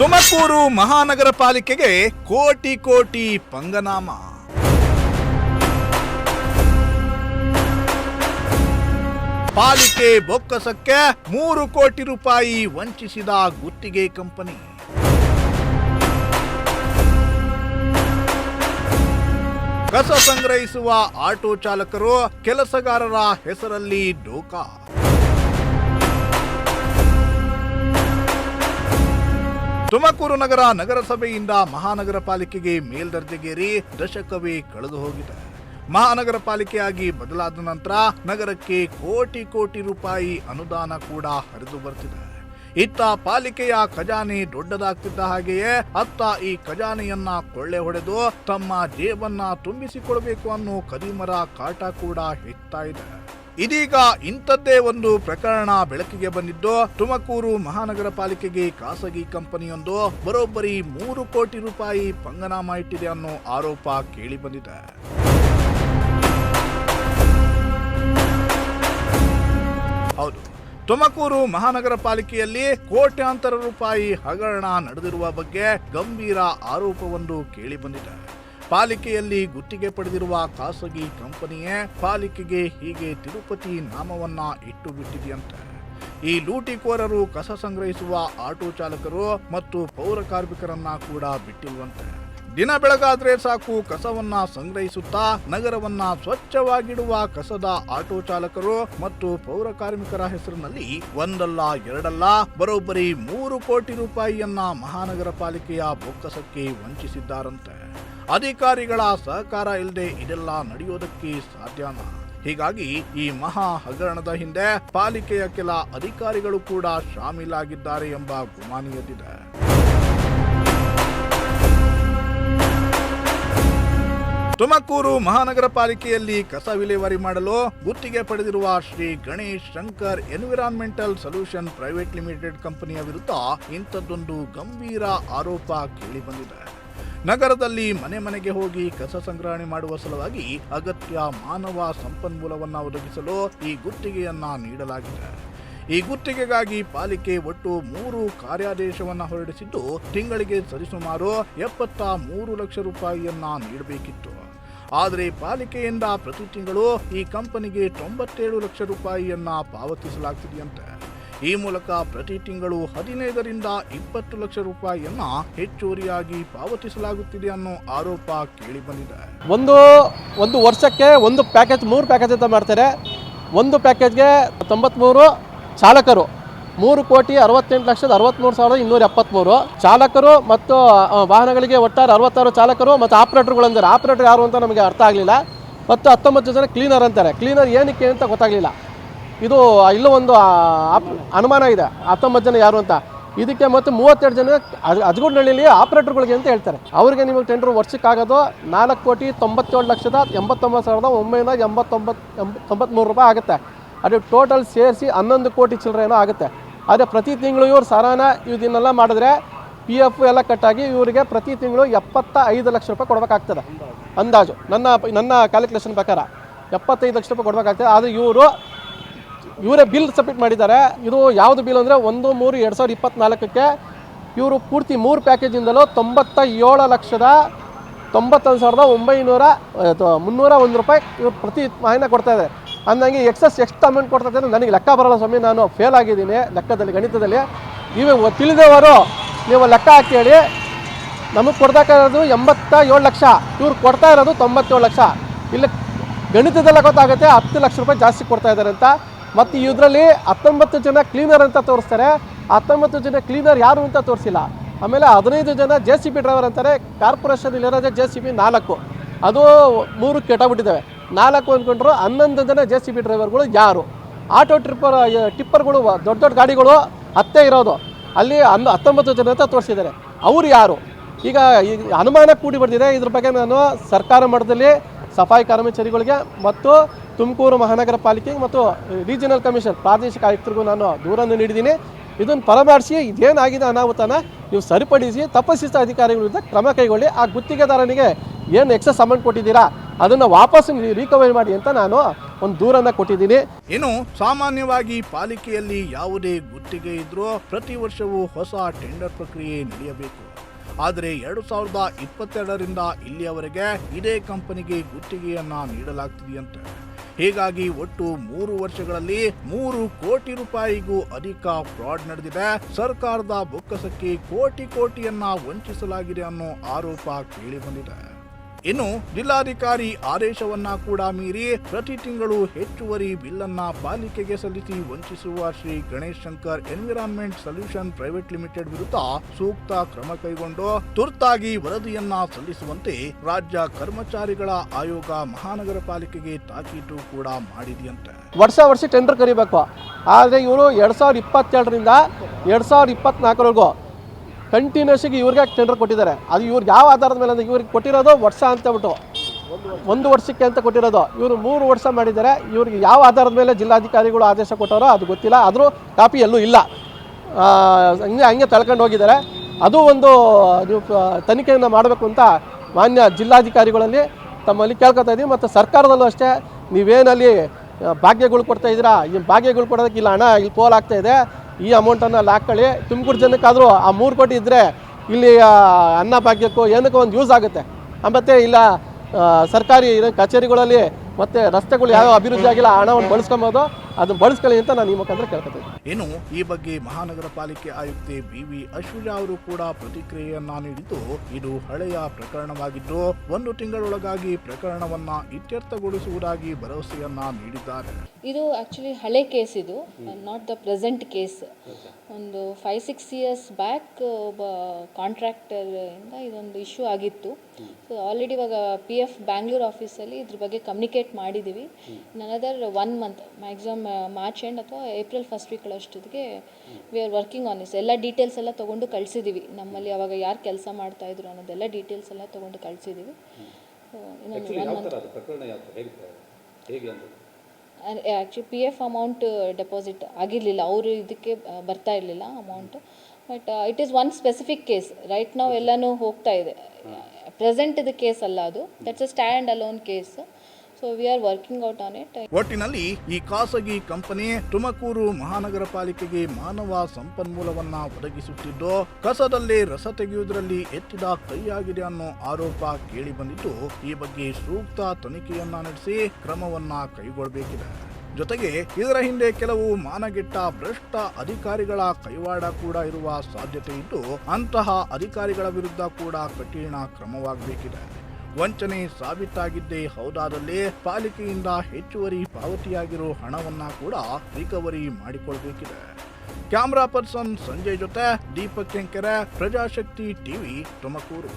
ತುಮಕೂರು ಮಹಾನಗರ ಪಾಲಿಕೆಗೆ ಕೋಟಿ ಕೋಟಿ ಪಂಗನಾಮ. ಪಾಲಿಕೆ ಬೊಕ್ಕಸಕ್ಕೆ 3 ಕೋಟಿ ರೂಪಾಯಿ ವಂಚಿಸಿದ ಗುತ್ತಿಗೆ ಕಂಪನಿ. ಕಸ ಸಂಗ್ರಹಿಸುವ ಆಟೋ ಚಾಲಕರು ಕೆಲಸಗಾರರ ಹೆಸರಲ್ಲಿ ಡೋಕಾ. ತುಮಕೂರು ನಗರ ನಗರಸಭೆಯಿಂದ ಮಹಾನಗರ ಪಾಲಿಕೆಗೆ ಮೇಲ್ದರ್ಜೆಗೇರಿ ದಶಕವೇ ಕಳೆದು ಹೋಗಿದೆ. ಮಹಾನಗರ ಪಾಲಿಕೆಯಾಗಿ ಬದಲಾದ ನಂತರ ನಗರಕ್ಕೆ ಕೋಟಿ ಕೋಟಿ ರೂಪಾಯಿ ಅನುದಾನ ಕೂಡ ಹರಿದು ಬರ್ತಿದೆ. ಇತ್ತ ಪಾಲಿಕೆಯ ಖಜಾನೆ ದೊಡ್ಡದಾಗ್ತಿದ್ದ ಹಾಗೆಯೇ ಅತ್ತ ಈ ಖಜಾನೆಯನ್ನ ಕೊಳ್ಳೆ ಹೊಡೆದು ತಮ್ಮ ಜೇಬನ್ನ ತುಂಬಿಸಿಕೊಳ್ಬೇಕು ಅನ್ನೋ ಕದಿಮರ ಕಾಟ ಕೂಡ ಹೆಚ್ಚುತ್ತಾ ಇದೆ. ಇದೀಗ ಇಂಥದ್ದೇ ಒಂದು ಪ್ರಕರಣ ಬೆಳಕಿಗೆ ಬಂದಿದ್ದು, ತುಮಕೂರು ಮಹಾನಗರ ಪಾಲಿಕೆಗೆ ಖಾಸಗಿ ಕಂಪನಿಯೊಂದು ಬರೋಬ್ಬರಿ 3 ಕೋಟಿ ರೂಪಾಯಿ ಪಂಗನಾಮ ಇಟ್ಟಿದೆ ಅನ್ನೋ ಆರೋಪ ಕೇಳಿ ಬಂದಿದೆ. ಹೌದು, ತುಮಕೂರು ಮಹಾನಗರ ಪಾಲಿಕೆಯಲ್ಲಿ ಕೋಟ್ಯಾಂತರ ರೂಪಾಯಿ ಹಗರಣ ನಡೆದಿರುವ ಬಗ್ಗೆ ಗಂಭೀರ ಆರೋಪವೊಂದು ಕೇಳಿ ಬಂದಿದೆ. ಪಾಲಿಕೆಯಲ್ಲಿ ಗುತ್ತಿಗೆ ಪಡೆದಿರುವ ಖಾಸಗಿ ಕಂಪನಿಯೇ ಪಾಲಿಕೆಗೆ ಹೀಗೆ ತಿರುಪತಿ ನಾಮವನ್ನ ಇಟ್ಟು ಬಿಟ್ಟಿದೆಯಂತೆ. ಈ ಲೂಟಿಕೋರರು ಕಸ ಸಂಗ್ರಹಿಸುವ ಆಟೋ ಚಾಲಕರು ಮತ್ತು ಪೌರ ಕಾರ್ಮಿಕರನ್ನ ಕೂಡ ಬಿಟ್ಟಿಲ್ವಂತೆ. ದಿನ ಬೆಳಗಾದ್ರೆ ಸಾಕು ಕಸವನ್ನ ಸಂಗ್ರಹಿಸುತ್ತಾ ನಗರವನ್ನ ಸ್ವಚ್ಛವಾಗಿಡುವ ಕಸದ ಆಟೋ ಚಾಲಕರು ಮತ್ತು ಪೌರ ಕಾರ್ಮಿಕರ ಹೆಸರಿನಲ್ಲಿ ಒಂದಲ್ಲ ಎರಡಲ್ಲ ಬರೋಬ್ಬರಿ 3 ಕೋಟಿ ರೂಪಾಯಿಯನ್ನ ಮಹಾನಗರ ಪಾಲಿಕೆಯ ಬೊಕ್ಕಸಕ್ಕೆ ವಂಚಿಸಿದ್ದಾರಂತೆ. ಅಧಿಕಾರಿಗಳ ಸಹಕಾರ ಇಲ್ಲದೆ ಇದೆಲ್ಲ ನಡೆಯೋದಕ್ಕೆ ಸಾಧ್ಯನಾ? ಹೀಗಾಗಿ ಈ ಮಹಾ ಹಗರಣದ ಹಿಂದೆ ಪಾಲಿಕೆಯ ಕೆಲ ಅಧಿಕಾರಿಗಳು ಕೂಡ ಶಾಮೀಲಾಗಿದ್ದಾರೆ ಎಂಬ ಗುಮಾನಿ ಎದ್ದಿದೆ. ತುಮಕೂರು ಮಹಾನಗರ ಪಾಲಿಕೆಯಲ್ಲಿ ಕಸ ವಿಲೇವಾರಿ ಮಾಡಲು ಗುತ್ತಿಗೆ ಪಡೆದಿರುವ Shri Ganesh Shankar environmental solution private limited ಕಂಪನಿಯ ವಿರುದ್ಧ ಇಂಥದ್ದೊಂದು ಗಂಭೀರ ಆರೋಪ ಕೇಳಿ ಬಂದಿದೆ. ನಗರದಲ್ಲಿ ಮನೆ ಮನೆಗೆ ಹೋಗಿ ಕಸ ಸಂಗ್ರಹಣೆ ಮಾಡುವ ಸಲುವಾಗಿ ಅಗತ್ಯ ಮಾನವ ಸಂಪನ್ಮೂಲವನ್ನ ಒದಗಿಸಲು ಈ ಗುತ್ತಿಗೆಯನ್ನ ನೀಡಲಾಗಿದೆ. ಈ ಗುತ್ತಿಗೆಗಾಗಿ ಪಾಲಿಕೆ ಒಟ್ಟು 3 ಕಾರ್ಯಾದೇಶವನ್ನ ಹೊರಡಿಸಿದ್ದು, ತಿಂಗಳಿಗೆ ಸರಿಸುಮಾರು 73 ಲಕ್ಷ ರೂಪಾಯಿಯನ್ನ ನೀಡಬೇಕಿತ್ತು. ಆದರೆ ಪಾಲಿಕೆಯಿಂದ ಪ್ರತಿ ತಿಂಗಳು ಈ ಕಂಪನಿಗೆ 97 ಲಕ್ಷ ರೂಪಾಯಿಯನ್ನ ಪಾವತಿಸಲಾಗ್ತಿದೆಯಂತೆ. ಈ ಮೂಲಕ ಪ್ರತಿ ತಿಂಗಳು 15ರಿಂದ 20 ಲಕ್ಷ ರೂಪಾಯಿಯನ್ನ ಹೆಚ್ಚುವರಿಯಾಗಿ ಪಾವತಿಸಲಾಗುತ್ತಿದೆ ಅನ್ನೋ ಆರೋಪ ಕೇಳಿ ಬಂದಿದೆ. ಒಂದು ವರ್ಷಕ್ಕೆ ಒಂದು ಪ್ಯಾಕೇಜ್ 3 ಪ್ಯಾಕೇಜ್ ಅಂತ ಮಾಡ್ತಾರೆ. ಒಂದು ಪ್ಯಾಕೇಜ್ಗೆ 93 ಚಾಲಕರು, 3,68,63,273 ಚಾಲಕರು ಮತ್ತು ವಾಹನಗಳಿಗೆ ಒಟ್ಟಾರೆ 66 ಚಾಲಕರು ಮತ್ತು ಆಪರೇಟರ್ಗಳಂದರೆ ಆಪರೇಟರ್ ಯಾರು ಅಂತ ನಮಗೆ ಅರ್ಥ ಆಗಲಿಲ್ಲ. ಮತ್ತು 19 ಜನ ಕ್ಲೀನರ್ ಅಂತಾರೆ. ಕ್ಲೀನರ್ ಏನಕ್ಕೆ ಅಂತ ಗೊತ್ತಾಗಲಿಲ್ಲ. ಇದು ಇಲ್ಲೂ ಒಂದು ಅನುಮಾನ ಇದೆ, 19 ಜನ ಯಾರು ಅಂತ. ಇದಕ್ಕೆ ಮತ್ತು 32 ಜನ ಅಜಗುಡ್ನಹಳ್ಳಿಯಲ್ಲಿ ಆಪರೇಟರ್ಗಳಿಗೆ ಅಂತ ಹೇಳ್ತಾರೆ. ಅವರಿಗೆ ನಿಮಗೆ ಟೆಂಡರ್ ವರ್ಷಕ್ಕಾಗೋದು 4,97,89,993 ರೂಪಾಯಿ ಆಗುತ್ತೆ. ಅದು ಟೋಟಲ್ ಸೇರಿಸಿ 11 ಕೋಟಿ ಚಿಲ್ಲರೆನೋ ಆಗುತ್ತೆ. ಆದರೆ ಪ್ರತಿ ತಿಂಗಳು ಇವ್ರು ಸರಾನ ಇದನ್ನೆಲ್ಲ ಮಾಡಿದ್ರೆ PF ಎಲ್ಲ ಕಟ್ಟಾಗಿ ಇವರಿಗೆ ಪ್ರತಿ ತಿಂಗಳು 75 ಲಕ್ಷ ರೂಪಾಯಿ ಕೊಡಬೇಕಾಗ್ತದೆ ಅಂದಾಜು. ನನ್ನ ಕ್ಯಾಲ್ಕುಲೇಷನ್ ಪ್ರಕಾರ 75 ಲಕ್ಷ ರೂಪಾಯಿ ಕೊಡಬೇಕಾಗ್ತದೆ. ಆದರೆ ಇವರೇ ಬಿಲ್ ಸಬ್ಮಿಟ್ ಮಾಡಿದ್ದಾರೆ. ಇದು ಯಾವುದು ಬಿಲ್ ಅಂದರೆ 1/3/2024ಕ್ಕೆ ಇವರು ಪೂರ್ತಿ 3 ಪ್ಯಾಕೇಜಿಂದಲೂ 97,91,301 ರೂಪಾಯಿ ಇವರು ಪ್ರತಿ ಮಾಹಿನ ಕೊಡ್ತಾ ಇದೆ. ಅಂದಂಗೆ ಎಷ್ಟು ಅಮೌಂಟ್ ಕೊಡ್ತಾ ಇದ್ದಾರೆ ನನಗೆ ಲೆಕ್ಕ ಬರಲ್ಲ ಸ್ವಾಮಿ, ನಾನು ಫೇಲ್ ಆಗಿದ್ದೀನಿ ಲೆಕ್ಕದಲ್ಲಿ, ಗಣಿತದಲ್ಲಿ. ನೀವು ತಿಳಿದವರು ನೀವು ಲೆಕ್ಕ ಹಾಕಿ ಹೇಳಿ. ನಮಗೆ ಕೊಡ್ತಾ ಇರೋದು 87 ಲಕ್ಷ, ಇವ್ರು ಕೊಡ್ತಾ ಇರೋದು 97 ಲಕ್ಷ. ಇಲ್ಲಿ ಗಣಿತದಲ್ಲ ಗೊತ್ತಾಗುತ್ತೆ 10 ಲಕ್ಷ ರೂಪಾಯಿ ಜಾಸ್ತಿ ಕೊಡ್ತಾ ಇದ್ದಾರೆ ಅಂತ. ಮತ್ತು ಇದರಲ್ಲಿ 19 ಜನ ಕ್ಲೀನರ್ ಅಂತ ತೋರಿಸ್ತಾರೆ. 19 ಜನ ಕ್ಲೀನರ್ ಯಾರು ಅಂತ ತೋರಿಸಿಲ್ಲ. ಆಮೇಲೆ 15 ಜನ JCB ಡ್ರೈವರ್ ಅಂತಾರೆ. ಕಾರ್ಪೊರೇಷನ್ ಇಲ್ಲಿರೋದೇ JCB 4, ಅದು 3 ಕೆಟ್ಟಬಿಟ್ಟಿದ್ದಾವೆ. 4 ಅಂದ್ಕೊಂಡ್ರು 11 ಜನ JCB ಡ್ರೈವರ್ಗಳು ಯಾರು? ಆಟೋ ಟಿಪ್ಪರ್ಗಳು ದೊಡ್ಡ ದೊಡ್ಡ ಗಾಡಿಗಳು 10 ಇರೋದು, ಅಲ್ಲಿ 19 ಜನ ಅಂತ ತೋರಿಸಿದ್ದಾರೆ. ಅವರು ಯಾರು? ಈಗ ಅನುಮಾನ ಕೂಡಿ ಬರ್ತಿದೆ. ಇದ್ರ ಬಗ್ಗೆ ನಾನು ಸರ್ಕಾರ ಮಟ್ಟದಲ್ಲಿ ಸಫಾಯಿ ಕರ್ಮಚಾರಿಗಳಿಗೆ ಮತ್ತು ತುಮಕೂರು ಮಹಾನಗರ ಪಾಲಿಕೆಗೆ ಮತ್ತು ರೀಜನಲ್ ಕಮಿಷನ್ ಪ್ರಾದೇಶಿಕ ಆಯುಕ್ತರಿಗೂ ನಾನು ದೂರನ್ನು ನೀಡಿದ್ದೀನಿ. ಇದನ್ನು ಪರಾಮರ್ಶಿ ಇದೇನಾಗಿದೆ ಅನಾಹುತನ ನೀವು ಸರಿಪಡಿಸಿ ತಪ್ಪಿಸಿದ ಅಧಿಕಾರಿಗಳ ವಿರುದ್ಧ ಕ್ರಮ ಕೈಗೊಳ್ಳಿ. ಆ ಗುತ್ತಿಗೆದಾರನಿಗೆ ಏನು ಎಕ್ಸಸ್ ಅಮೌಂಟ್ ಕೊಟ್ಟಿದ್ದೀರಾ ಅದನ್ನು ವಾಪಸ್ ರಿಕವರಿ ಮಾಡಿ ಅಂತ ನಾನು ಒಂದು ದೂರನ್ನು ಕೊಟ್ಟಿದ್ದೀನಿ. ಇನ್ನು ಸಾಮಾನ್ಯವಾಗಿ ಪಾಲಿಕೆಯಲ್ಲಿ ಯಾವುದೇ ಗುತ್ತಿಗೆ ಇದ್ರೂ ಪ್ರತಿ ವರ್ಷವೂ ಹೊಸ ಟೆಂಡರ್ ಪ್ರಕ್ರಿಯೆ ನಡೆಯಬೇಕು. ಆದರೆ 2022ರಿಂದ ಇಲ್ಲಿಯವರೆಗೆ ಇದೇ ಕಂಪನಿಗೆ ಗುತ್ತಿಗೆಯನ್ನ ನೀಡಲಾಗ್ತಿದೆಯಂತೆ. ಹೀಗಾಗಿ ಒಟ್ಟು 3 ವರ್ಷಗಳಲ್ಲಿ 3 ಕೋಟಿ ರೂಪಾಯಿಗೂ ಅಧಿಕ ಫ್ರಾಡ್ ನಡೆದಿದೆ. ಸರ್ಕಾರದ ಬೊಕ್ಕಸಕ್ಕೆ ಕೋಟಿಯನ್ನ ವಂಚಿಸಲಾಗಿದೆ ಅನ್ನೋ ಆರೋಪ ಕೇಳಿ ಬಂದಿದೆ. ಇನ್ನು ಜಿಲ್ಲಾಧಿಕಾರಿ ಆದೇಶವನ್ನ ಕೂಡ ಮೀರಿ ಪ್ರತಿ ತಿಂಗಳು ಹೆಚ್ಚುವರಿ ಬಿಲ್ಲನ್ನ ಪಾಲಿಕೆಗೆ ಸಲ್ಲಿಸಿ ವಂಚಿಸುವ Shri Ganesh Shankar environment solution private limited ವಿರುದ್ಧ ಸೂಕ್ತ ಕ್ರಮ ಕೈಗೊಂಡು ತುರ್ತಾಗಿ ವರದಿಯನ್ನ ಸಲ್ಲಿಸುವಂತೆ ರಾಜ್ಯ ಕರ್ಮಚಾರಿಗಳ ಆಯೋಗ ಮಹಾನಗರ ಪಾಲಿಕೆಗೆ ತಾಕೀತು ಕೂಡ ಮಾಡಿದೆಯಂತೆ. ವರ್ಷ ಟೆಂಡರ್ ಕರಿಬೇಕು. ಆದರೆ ಇವರು 2022ರಿಂದ 2024ವರೆಗೂ ಕಂಟಿನ್ಯೂಸ್ಗೆ ಇವ್ರಿಗೆ ಟೆಂಡರ್ ಕೊಟ್ಟಿದ್ದಾರೆ. ಅದು ಇವ್ರಿಗೆ ಯಾವ ಆಧಾರದ ಮೇಲೆ ಅಂದರೆ ಇವ್ರಿಗೆ ಕೊಟ್ಟಿರೋದು ವರ್ಷ ಅಂತಬಿಟ್ಟು 1 ವರ್ಷಕ್ಕೆ ಅಂತ ಕೊಟ್ಟಿರೋದು. ಇವರು 3 ವರ್ಷ ಮಾಡಿದ್ದಾರೆ. ಇವ್ರಿಗೆ ಯಾವ ಆಧಾರದ ಮೇಲೆ ಜಿಲ್ಲಾಧಿಕಾರಿಗಳು ಆದೇಶ ಕೊಟ್ಟಾರೋ ಅದು ಗೊತ್ತಿಲ್ಲ. ಆದರೂ ಕಾಪಿ ಎಲ್ಲೂ ಇಲ್ಲ. ಹಂಗೆ ತಳ್ಕೊಂಡು ಹೋಗಿದ್ದಾರೆ. ಅದು ಒಂದು ನೀವು ತನಿಖೆಯನ್ನು ಮಾಡಬೇಕು ಅಂತ ಮಾನ್ಯ ಜಿಲ್ಲಾಧಿಕಾರಿಗಳಲ್ಲಿ ತಮ್ಮಲ್ಲಿ ಕೇಳ್ಕೊತಾ ಇದ್ದೀವಿ. ಮತ್ತು ಸರ್ಕಾರದಲ್ಲೂ ಅಷ್ಟೇ, ನೀವೇನಲ್ಲಿ ಭಾಗ್ಯಗಳು ಕೊಡ್ತಾ ಇದ್ದೀರಾ, ಈ ಭಾಗ್ಯಗಳು ಕೊಡೋದಕ್ಕೆ ಇಲ್ಲ ಹಣ ಇಲ್ಲಿ ಪೋಲ್ ಆಗ್ತಾ ಇದೆ, ಈ ಅಮೌಂಟನ್ನು ಅಲ್ಲಿ ಹಾಕ್ಕೊಳ್ಳಿ. ತುಮಕೂರು ಜನಕ್ಕಾದರೂ ಆ 3 ಕೋಟಿ ಇದ್ದರೆ ಇಲ್ಲಿ ಅನ್ನ ಭಾಗ್ಯಕ್ಕೂ ಏನಕ್ಕೂ ಒಂದು ಯೂಸ್ ಆಗುತ್ತೆ. ಮತ್ತು ಇಲ್ಲ ಸರ್ಕಾರಿ ಕಚೇರಿಗಳಲ್ಲಿ ಮತ್ತು ರಸ್ತೆಗಳು ಯಾವ ಅಭಿವೃದ್ಧಿ ಆಗಿಲ್ಲ, ಹಣವನ್ನು ಬಳಸ್ಕೊಬೋದು, ಅದನ್ನು ಬಳಸ್ಕೊಳ್ಳಿ ಅಂತ ನಾನು ಈ ಮುಖಾಂತರ ಕೇಳ್ಕೊತೀನಿ. ಇನ್ನು ಈ ಬಗ್ಗೆ ಮಹಾನಗರ ಪಾಲಿಕೆ ಆಯುಕ್ತೆ BV ಅಶ್ವಿಜಾ ಅವರು ಕೂಡ ಪ್ರತಿಕ್ರಿಯೆಯನ್ನ ನೀಡಿದ್ದು, ಇದು ಹಳೆಯ ಪ್ರಕರಣವಾಗಿದ್ದು 1 ತಿಂಗಳೊಳಗಾಗಿ ಪ್ರಕರಣವನ್ನ ಇತ್ಯರ್ಥಗೊಳಿಸುವುದಾಗಿ ಭರವಸೆಯನ್ನ ನೀಡಿದ್ದಾರೆ. ಇದು ಆ್ಯಕ್ಚುಲಿ ಹಳೆ ಕೇಸ್, ಇದು ನಾಟ್ ದ ಪ್ರೆಸೆಂಟ್ ಕೇಸ್. ಒಂದು 5-6 ಇಯರ್ಸ್ ಬ್ಯಾಕ್ ಒಬ್ಬ ಕಾಂಟ್ರಾಕ್ಟರ್ ಇಂದ ಇದೊಂದು ಇಶ್ಯೂ ಆಗಿತ್ತು. ಸೊ ಆಲ್ರೆಡಿ ಇವಾಗ PF ಬ್ಯಾಂಗ್ಳೂರ್ ಆಫೀಸಲ್ಲಿ ಇದ್ರ ಬಗ್ಗೆ ಕಮ್ಯುನಿಕೇಟ್ ಮಾಡಿದ್ದೀವಿ. ನನದರ್ 1 ಮಂತ್ ಮ್ಯಾಕ್ಸಿಮಮ್ ಮಾರ್ಚ್ ಎಂಡ್ ಅಥವಾ ಏಪ್ರಿಲ್ ಫಸ್ಟ್ ವೀಕ್ ಅಷ್ಟೊತ್ತಿಗೆ we are working on this. ಎಲ್ಲ ಡೀಟೇಲ್ಸ್ ಎಲ್ಲ ತೊಗೊಂಡು ಕಳಿಸಿದ್ದೀವಿ. ನಮ್ಮಲ್ಲಿ ಅವಾಗ ಯಾರು ಕೆಲಸ ಮಾಡ್ತಾಯಿದ್ರು ಅನ್ನೋದೆಲ್ಲ ಡೀಟೇಲ್ಸ್ ಎಲ್ಲ ತೊಗೊಂಡು ಕಳಿಸಿದ್ದೀವಿ. ಇನ್ನೊಂದು 1 month actually PF amount deposit ಆಗಿರಲಿಲ್ಲ, ಅವರು ಇದಕ್ಕೆ ಬರ್ತಾ ಇರಲಿಲ್ಲ amount. But it is one specific case. Right ನಾವು ಎಲ್ಲನೂ ಹೋಗ್ತಾ ಇದೆ. ಪ್ರೆಸೆಂಟ್ ಇದು ಕೇಸ್ ಅಲ್ಲ, ಅದು that's a stand alone case. So we are working out on it. ಒಟ್ಟಿನಲ್ಲಿ ಈ ಖಾಸಗಿ ಕಂಪನಿ ತುಮಕೂರು ಮಹಾನಗರ ಪಾಲಿಕೆಗೆ ಮಾನವ ಸಂಪನ್ಮೂಲವನ್ನ ಒದಗಿಸುತ್ತಿದ್ದು, ಕಸದಲ್ಲೇ ರಸ ತೆಗೆಯುವುದರಲ್ಲಿ ಎತ್ತಿದ ಕೈಯಾಗಿದೆ ಅನ್ನೋ ಆರೋಪ ಕೇಳಿ ಬಂದಿದ್ದು, ಈ ಬಗ್ಗೆ ಸೂಕ್ತ ತನಿಖೆಯನ್ನ ನಡೆಸಿ ಕ್ರಮವನ್ನ ಕೈಗೊಳ್ಳಬೇಕಿದೆ. ಜೊತೆಗೆ ಇದರ ಹಿಂದೆ ಕೆಲವು ಮಾನಗೆಟ್ಟ ಭ್ರಷ್ಟ ಅಧಿಕಾರಿಗಳ ಕೈವಾಡ ಕೂಡ ಇರುವ ಸಾಧ್ಯತೆ ಇದ್ದು, ಅಂತಹ ಅಧಿಕಾರಿಗಳ ವಿರುದ್ಧ ಕೂಡ ಕಠಿಣ ಕ್ರಮವಾಗಬೇಕಿದೆ. ವಂಚನೆ ಸಾಬೀತಾಗಿದ್ದೇ ಹೌದಾದಲ್ಲಿ ಪಾಲಿಕೆಯಿಂದ ಹೆಚ್ಚುವರಿ ಪಾವತಿಯಾಗಿರೋ ಹಣವನ್ನ ಕೂಡ ರಿಕವರಿ ಮಾಡಿಕೊಳ್ಬೇಕಿದೆ. ಕ್ಯಾಮರಾ ಪರ್ಸನ್ ಸಂಜಯ್ ಜೊತೆ ದೀಪಕ್ ಕೆಂಕೆರೆ, ಪ್ರಜಾಶಕ್ತಿ ಟಿವಿ, ತುಮಕೂರು.